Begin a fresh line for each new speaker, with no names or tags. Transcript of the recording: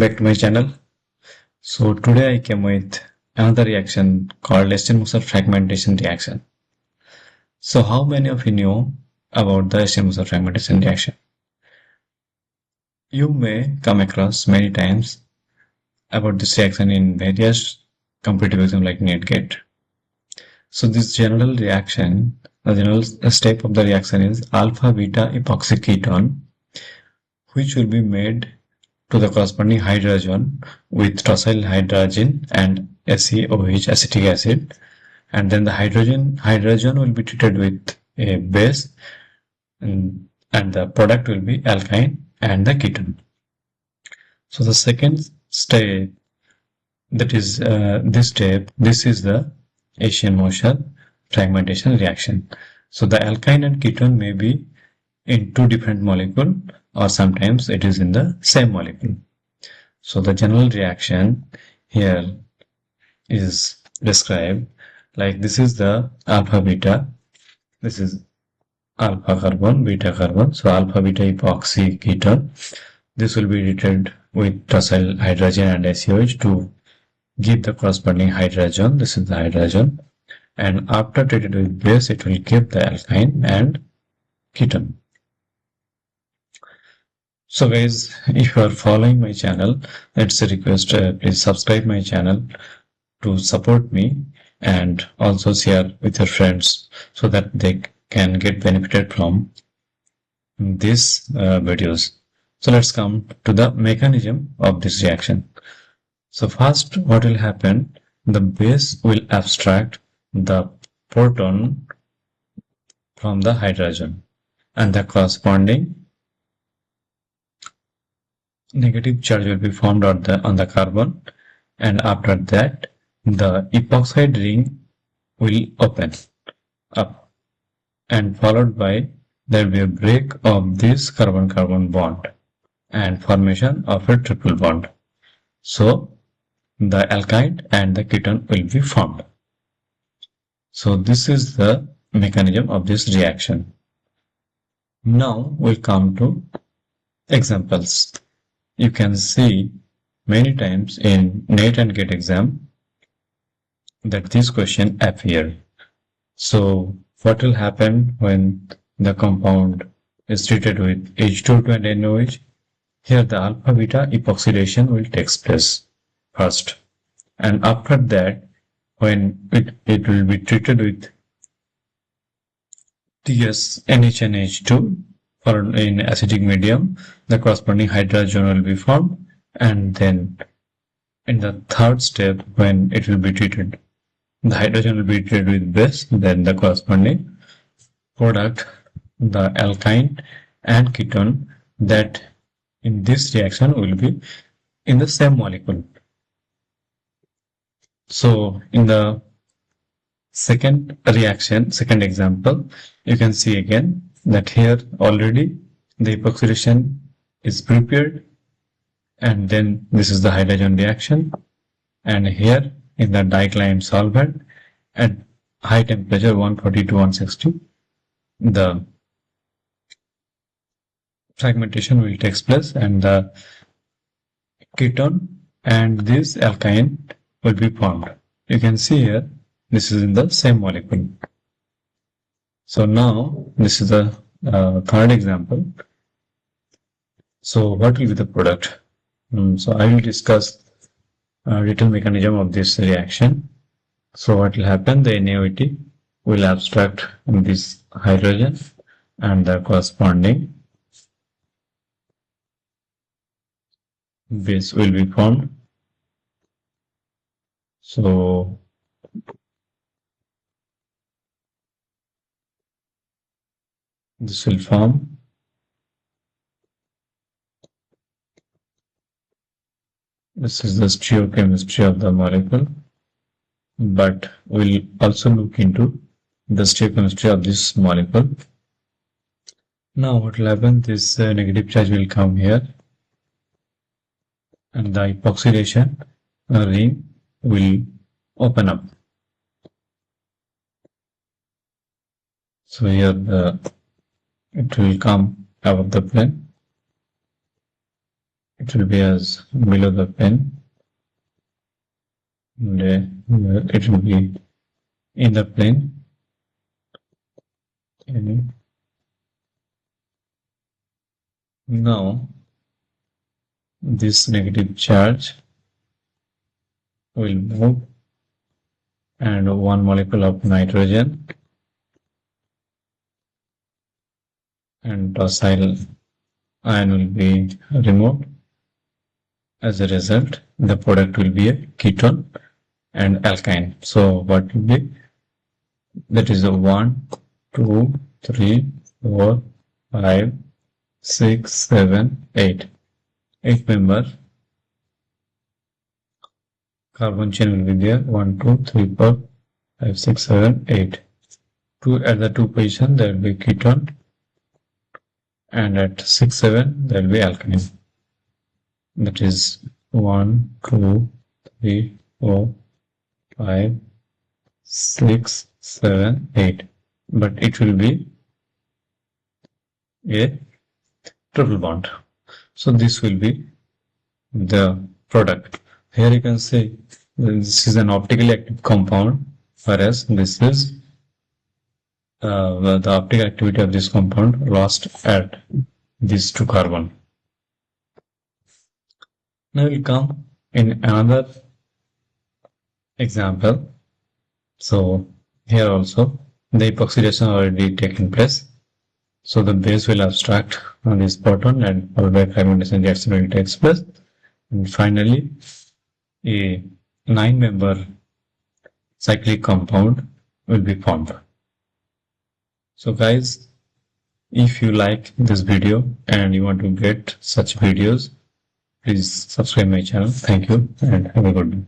back to my channel. So today I came with another reaction called Eschenmoser Fragmentation reaction. So how many of you know about the Eschenmoser Fragmentation reaction? You may come across many times about this reaction in various competitive exams like NET GATE. So this general reaction, the general step of the reaction is alpha beta epoxy ketone, which will be made to the corresponding hydrogen with sulfonylhydrazine and SeOH, acetic acid, and then the hydrogen will be treated with a base, and the product will be alkyne and the ketone. So the second step, that is this is the Eschenmoser fragmentation reaction. So the alkyne and ketone may be in two different molecules, or sometimes it is in the same molecule. So the general reaction here is described like this is the alpha beta, this is alpha carbon, beta carbon. So alpha beta epoxy ketone, this will be treated with tosyl hydrogen and SeOH to give the corresponding hydrogen. This is the hydrogen, and after treated with base it will give the alkyne and ketone. So guys, if you are following my channel, it's a request, please subscribe my channel to support me, and also share with your friends so that they can get benefited from these videos. So let's come to the mechanism of this reaction. So first, what will happen, the base will abstract the proton from the hydrogen, and the corresponding negative charge will be formed on the carbon, and after that the epoxide ring will open up, and followed by there will be a break of this carbon-carbon bond and formation of a triple bond. So the alkyne and the ketone will be formed. So this is the mechanism of this reaction. Now we'll come to examples. You can see many times in NET and GATE exam that this question appear. So what will happen when the compound is treated with H2O2 and NOH? Here the alpha beta epoxidation will take place first, and after that when it will be treated with TS NH and H2 or in acidic medium, the corresponding hydrogen will be formed, and then in the third step when it will be treated, the hydrogen will be treated with base, then the corresponding product, the alkyne and ketone, that in this reaction will be in the same molecule. So in the second reaction, second example, you can see again that here already the epoxidation is prepared, and then this is the hydrogen reaction, and here in the dicline solvent at high temperature 140 to 160, the fragmentation will take place, and the ketone and this alkyne will be formed. You can see here this is in the same molecule. So now this is the third example. So what will be the product? So I will discuss detailed mechanism of this reaction. So what will happen, the NaOH will abstract this hydrogen, and the corresponding base will be formed. So this will form this is the stereochemistry of the molecule, but we'll also look into the stereochemistry of this molecule. Now what will happen, this negative charge will come here, and the epoxidation ring will open up. So here it will come out of the plane. it will be as below the plane, and it will be in the plane. And now this negative charge will move, and one molecule of nitrogen and docile ion will be removed. As a result, the product will be a ketone and alkyne. So what will be? That is a 1, 2, 3, 4, 5, 6, 7, 8. 8 member carbon chain will be there. 1, 2, 3, 4, 5, 6, 7, 8. At the 2 position there will be ketone, and at 6, 7 there will be alkyne. That is 1, 2, 3, 4, 5, 6, 7, 8. But it will be a triple bond. So this will be the product. Here you can see this is an optically active compound, whereas this is the optical activity of this compound lost at these 2 carbon. Now we'll come in another example. So here also the epoxidation already taken place. So the base will abstract on this proton, and followed by fragmentation reaction will take place. And finally, a 9-member cyclic compound will be formed. So guys, if you like this video and you want to get such videos, please subscribe my channel. Thank you and have a good day.